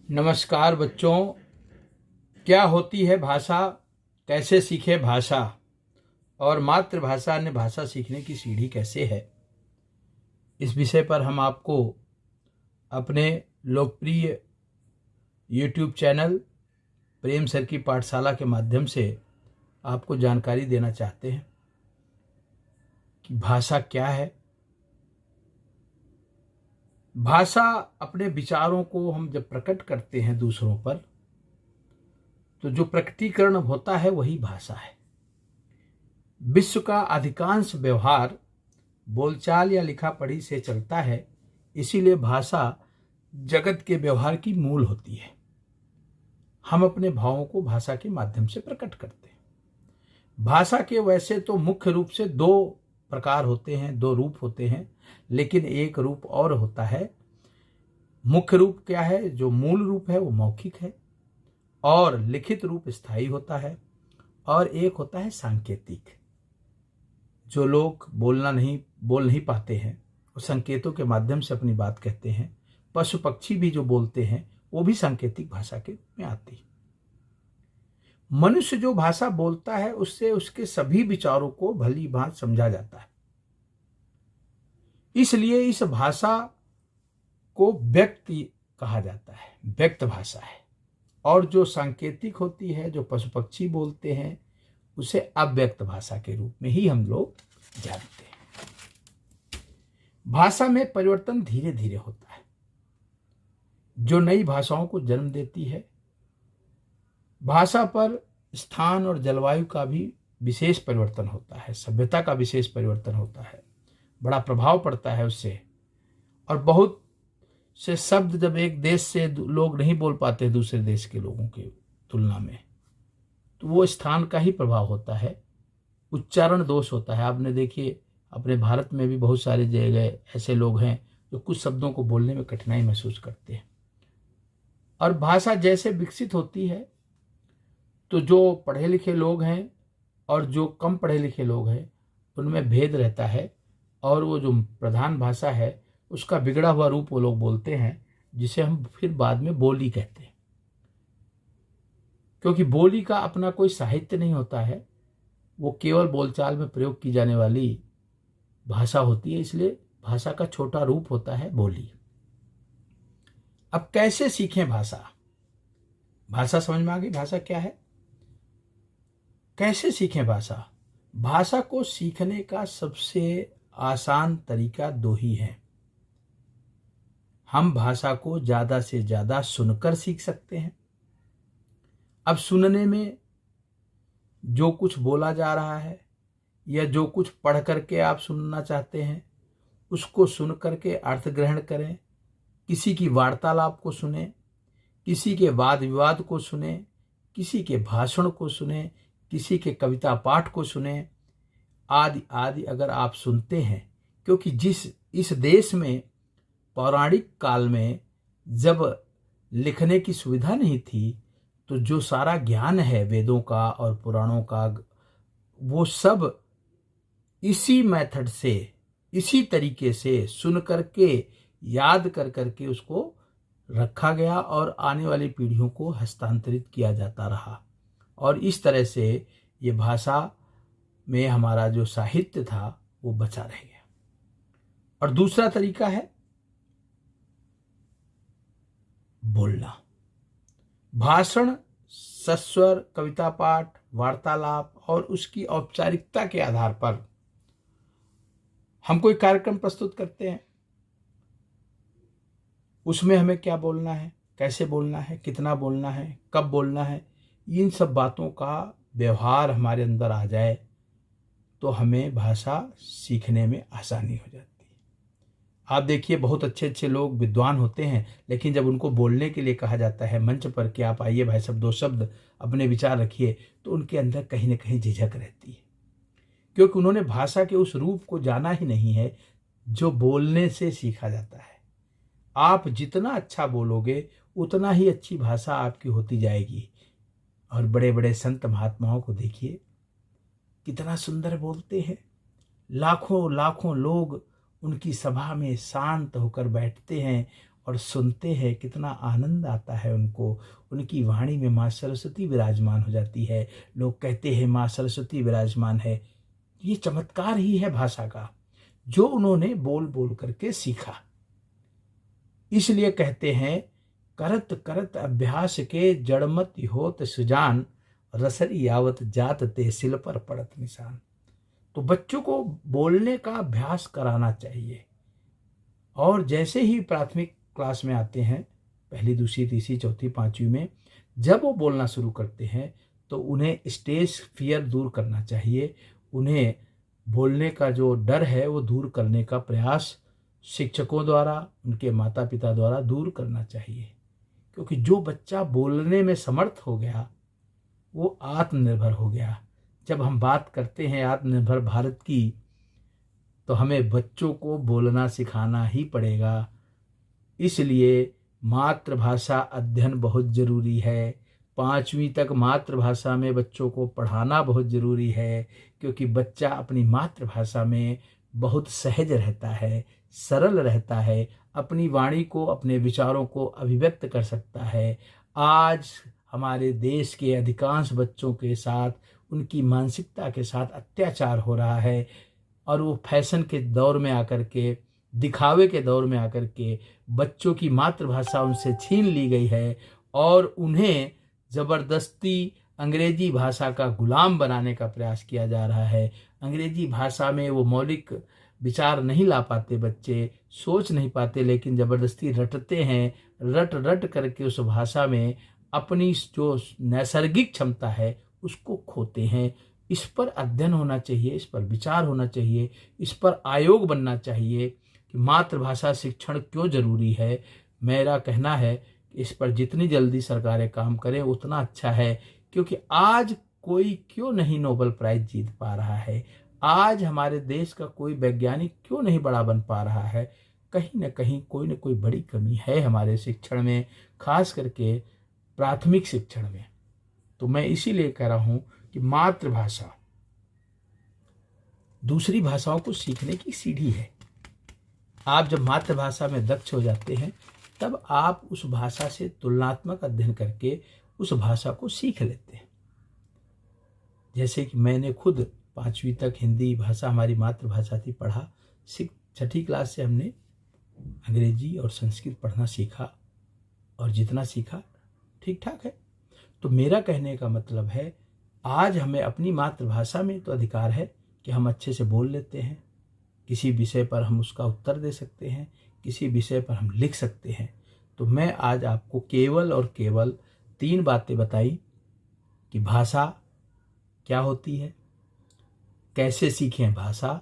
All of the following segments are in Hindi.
नमस्कार बच्चों। क्या होती है भाषा, कैसे सीखे भाषा और मातृभाषा अन्य भाषा सीखने की सीढ़ी कैसे है, इस विषय पर हम आपको अपने लोकप्रिय YouTube चैनल प्रेम सर की पाठशाला के माध्यम से आपको जानकारी देना चाहते हैं कि भाषा क्या है। भाषा अपने विचारों को हम जब प्रकट करते हैं दूसरों पर, तो जो प्रकटीकरण होता है वही भाषा है। विश्व का अधिकांश व्यवहार बोलचाल या लिखा पढ़ी से चलता है, इसीलिए भाषा जगत के व्यवहार की मूल होती है। हम अपने भावों को भाषा के माध्यम से प्रकट करते हैं। भाषा के वैसे तो मुख्य रूप से दो प्रकार होते हैं, दो रूप होते हैं, लेकिन एक रूप और होता है। मुख्य रूप क्या है? जो मूल रूप है वो मौखिक है और लिखित रूप स्थायी होता है, और एक होता है सांकेतिक। जो लोग बोल नहीं पाते हैं वो संकेतों के माध्यम से अपनी बात कहते हैं। पशु पक्षी भी जो बोलते हैं वो भी सांकेतिक भाषा के में आती है। मनुष्य जो भाषा बोलता है उससे उसके सभी विचारों को भली भांति समझा जाता है, इसलिए इस भाषा को व्यक्ति कहा जाता है, व्यक्त भाषा है। और जो सांकेतिक होती है, जो पशु पक्षी बोलते हैं, उसे अव्यक्त भाषा के रूप में ही हम लोग जानते हैं। भाषा में परिवर्तन धीरे धीरे होता है, जो नई भाषाओं को जन्म देती है। भाषा पर स्थान और जलवायु का भी विशेष परिवर्तन होता है, सभ्यता का विशेष परिवर्तन होता है, बड़ा प्रभाव पड़ता है उससे। और बहुत से शब्द जब एक देश से लोग नहीं बोल पाते दूसरे देश के लोगों की तुलना में, तो वो स्थान का ही प्रभाव होता है, उच्चारण दोष होता है। आपने देखिए अपने भारत में भी बहुत सारे जगह ऐसे लोग हैं जो कुछ शब्दों को बोलने में कठिनाई महसूस करते हैं। और भाषा जैसे विकसित होती है तो जो पढ़े लिखे लोग हैं और जो कम पढ़े लिखे लोग हैं उनमें भेद रहता है, और वो जो प्रधान भाषा है उसका बिगड़ा हुआ रूप वो लोग बोलते हैं, जिसे हम फिर बाद में बोली कहते हैं। क्योंकि बोली का अपना कोई साहित्य नहीं होता है, वो केवल बोलचाल में प्रयोग की जाने वाली भाषा होती है, इसलिए भाषा का छोटा रूप होता है बोली। अब कैसे सीखें भाषा? भाषा समझ में आ गई, भाषा क्या है, कैसे सीखें भाषा? भाषा को सीखने का सबसे आसान तरीका दो ही है। हम भाषा को ज़्यादा से ज़्यादा सुनकर सीख सकते हैं। अब सुनने में जो कुछ बोला जा रहा है या जो कुछ पढ़ करके आप सुनना चाहते हैं, उसको सुन करके अर्थ ग्रहण करें। किसी की वार्तालाप को सुने, किसी के वाद विवाद को सुने, किसी के भाषण को सुने, किसी के कविता पाठ को सुने, आदि आदि अगर आप सुनते हैं। क्योंकि इस देश में पौराणिक काल में जब लिखने की सुविधा नहीं थी, तो जो सारा ज्ञान है वेदों का और पुराणों का, वो सब इसी मेथड से, इसी तरीके से सुन करके याद कर करके उसको रखा गया और आने वाली पीढ़ियों को हस्तांतरित किया जाता रहा। और इस तरह से ये भाषा में हमारा जो साहित्य था वो बचा रह गया। और दूसरा तरीका है बोलना। भाषण, सस्वर, कविता पाठ, वार्तालाप और उसकी औपचारिकता के आधार पर हम कोई कार्यक्रम प्रस्तुत करते हैं। उसमें हमें क्या बोलना है, कैसे बोलना है, कितना बोलना है, कब बोलना है, इन सब बातों का व्यवहार हमारे अंदर आ जाए तो हमें भाषा सीखने में आसानी हो जाती है। आप देखिए बहुत अच्छे अच्छे लोग विद्वान होते हैं, लेकिन जब उनको बोलने के लिए कहा जाता है मंच पर कि आप आइए भाई साहब, दो शब्द अपने विचार रखिए, तो उनके अंदर कहीं ना कहीं झिझक रहती है, क्योंकि उन्होंने भाषा के उस रूप को जाना ही नहीं है जो बोलने से सीखा जाता है। आप जितना अच्छा बोलोगे उतना ही अच्छी भाषा आपकी होती जाएगी। और बड़े बड़े संत महात्माओं को देखिए कितना सुंदर बोलते हैं। लाखों लाखों लोग उनकी सभा में शांत होकर बैठते हैं और सुनते हैं, कितना आनंद आता है उनको। उनकी वाणी में माँ सरस्वती विराजमान हो जाती है। लोग कहते हैं माँ सरस्वती विराजमान है। ये चमत्कार ही है भाषा का, जो उन्होंने बोल बोल करके सीखा। इसलिए कहते हैं, करत करत अभ्यास के जड़मत होत सुजान, रसरी यावत जात ते सिल पर पड़त निशान। तो बच्चों को बोलने का अभ्यास कराना चाहिए। और जैसे ही प्राथमिक क्लास में आते हैं, पहली, दूसरी, तीसरी, चौथी, पांचवी में, जब वो बोलना शुरू करते हैं तो उन्हें स्टेज फियर दूर करना चाहिए। उन्हें बोलने का जो डर है वो दूर करने का प्रयास शिक्षकों द्वारा, उनके माता पिता द्वारा दूर करना चाहिए। क्योंकि जो बच्चा बोलने में समर्थ हो गया वो आत्मनिर्भर हो गया। जब हम बात करते हैं आत्मनिर्भर भारत की, तो हमें बच्चों को बोलना सिखाना ही पड़ेगा। इसलिए मातृभाषा अध्ययन बहुत ज़रूरी है। 5वीं तक मातृभाषा में बच्चों को पढ़ाना बहुत ज़रूरी है, क्योंकि बच्चा अपनी मातृभाषा में बहुत सहज रहता है, सरल रहता है, अपनी वाणी को, अपने विचारों को अभिव्यक्त कर सकता है। आज हमारे देश के अधिकांश बच्चों के साथ, उनकी मानसिकता के साथ अत्याचार हो रहा है, और वो फैशन के दौर में आकर के, दिखावे के दौर में आकर के बच्चों की मातृभाषा उनसे छीन ली गई है और उन्हें ज़बरदस्ती अंग्रेजी भाषा का गुलाम बनाने का प्रयास किया जा रहा है। अंग्रेजी भाषा में वो मौलिक विचार नहीं ला पाते बच्चे, सोच नहीं पाते, लेकिन ज़बरदस्ती रटते हैं। रट रट करके उस भाषा में अपनी जो नैसर्गिक क्षमता है उसको खोते हैं। इस पर अध्ययन होना चाहिए, इस पर विचार होना चाहिए, इस पर आयोग बनना चाहिए कि मातृभाषा शिक्षण क्यों ज़रूरी है। मेरा कहना है कि इस पर जितनी जल्दी सरकारें काम करें उतना अच्छा है, क्योंकि आज कोई क्यों नहीं नोबेल प्राइज़ जीत पा रहा है, आज हमारे देश का कोई वैज्ञानिक क्यों नहीं बड़ा बन पा रहा है। कहीं ना कहीं कोई ना कोई बड़ी कमी है हमारे शिक्षण में, खास करके प्राथमिक शिक्षण में। तो मैं इसीलिए कह रहा हूँ कि मातृभाषा दूसरी भाषाओं को सीखने की सीढ़ी है। आप जब मातृभाषा में दक्ष हो जाते हैं, तब आप उस भाषा से तुलनात्मक अध्ययन करके उस भाषा को सीख लेते हैं। जैसे कि मैंने खुद 5वीं तक हिंदी भाषा हमारी मातृभाषा थी पढ़ा, 6ठी क्लास से हमने अंग्रेजी और संस्कृत पढ़ना सीखा, और जितना सीखा ठीक ठाक है। तो मेरा कहने का मतलब है, आज हमें अपनी मातृभाषा में तो अधिकार है कि हम अच्छे से बोल लेते हैं, किसी विषय पर हम उसका उत्तर दे सकते हैं, किसी विषय पर हम लिख सकते हैं। तो मैं आज आपको केवल और केवल 3 बातें बताई कि भाषा क्या होती है, कैसे सीखें भाषा,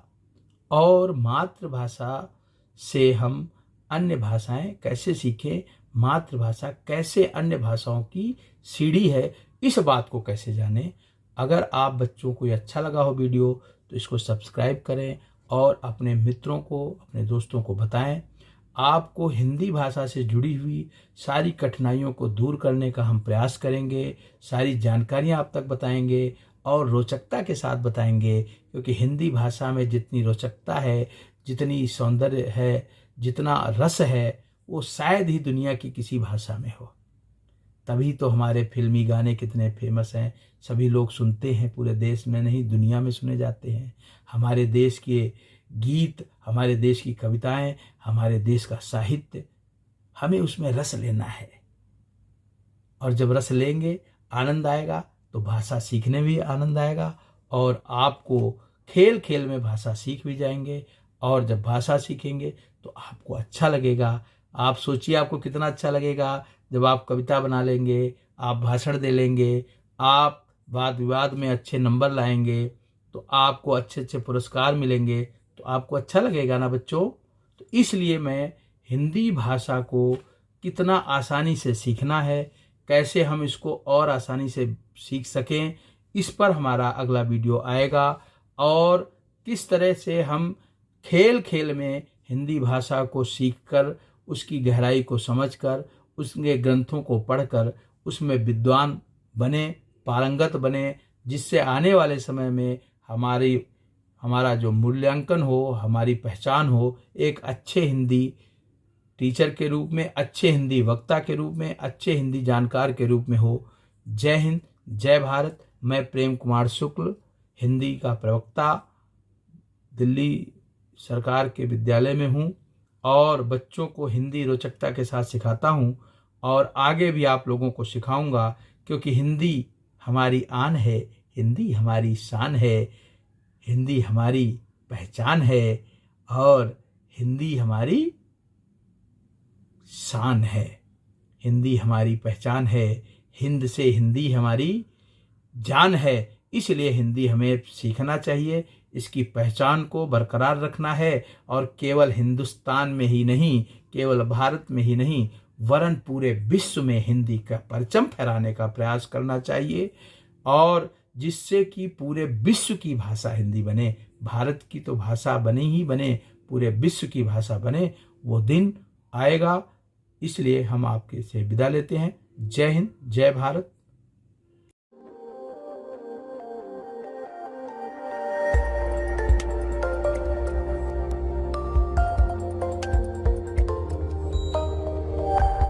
और मातृभाषा से हम अन्य भाषाएं कैसे सीखें, मातृभाषा कैसे अन्य भाषाओं की सीढ़ी है, इस बात को कैसे जानें। अगर आप बच्चों को ये अच्छा लगा हो वीडियो, तो इसको सब्सक्राइब करें और अपने मित्रों को, अपने दोस्तों को बताएं। आपको हिंदी भाषा से जुड़ी हुई सारी कठिनाइयों को दूर करने का हम प्रयास करेंगे, सारी जानकारियां आप तक बताएंगे और रोचकता के साथ बताएंगे, क्योंकि हिंदी भाषा में जितनी रोचकता है, जितनी सौंदर्य है, जितना रस है, वो शायद ही दुनिया की किसी भाषा में हो। तभी तो हमारे फिल्मी गाने कितने फेमस हैं, सभी लोग सुनते हैं, पूरे देश में नहीं दुनिया में सुने जाते हैं। हमारे देश के गीत, हमारे देश की कविताएं, हमारे देश का साहित्य, हमें उसमें रस लेना है। और जब रस लेंगे, आनंद आएगा, तो भाषा सीखने में भी आनंद आएगा, और आपको खेल खेल में भाषा सीख भी जाएंगे। और जब भाषा सीखेंगे तो आपको अच्छा लगेगा। आप सोचिए आपको कितना अच्छा लगेगा जब आप कविता बना लेंगे, आप भाषण दे लेंगे, आप वाद विवाद में अच्छे नंबर लाएंगे, तो आपको अच्छे अच्छे पुरस्कार मिलेंगे, तो आपको अच्छा लगेगा ना बच्चों। तो इसलिए मैं हिंदी भाषा को कितना आसानी से सीखना है, कैसे हम इसको और आसानी से सीख सकें, इस पर हमारा अगला वीडियो आएगा। और किस तरह से हम खेल खेल में हिंदी भाषा को सीखकर, उसकी गहराई को समझकर, उसके ग्रंथों को पढ़कर उसमें विद्वान बने, पारंगत बने, जिससे आने वाले समय में हमारा जो मूल्यांकन हो, हमारी पहचान हो, एक अच्छे हिंदी टीचर के रूप में, अच्छे हिंदी वक्ता के रूप में, अच्छे हिंदी जानकार के रूप में हो। जय हिंद, जय भारत। मैं प्रेम कुमार शुक्ल, हिंदी का प्रवक्ता, दिल्ली सरकार के विद्यालय में हूँ और बच्चों को हिंदी रोचकता के साथ सिखाता हूँ और आगे भी आप लोगों को सिखाऊंगा, क्योंकि हिंदी हमारी आन है, हिंदी हमारी शान है, हिंदी हमारी पहचान है और हिंदी हमारी शान है। हिंदी हमारी पहचान है, हिंद से हिंदी हमारी जान है। इसलिए हिंदी हमें सीखना चाहिए, इसकी पहचान को बरकरार रखना है और केवल हिंदुस्तान में ही नहीं, केवल भारत में ही नहीं, वरन पूरे विश्व में हिंदी का परचम फहराने का प्रयास करना चाहिए और जिससे कि पूरे विश्व की भाषा हिंदी बने। भारत की तो भाषा बने ही बने, पूरे विश्व की भाषा बने, वो दिन आएगा। इसलिए हम आपके से विदा लेते हैं। जय हिंद, जय भारत।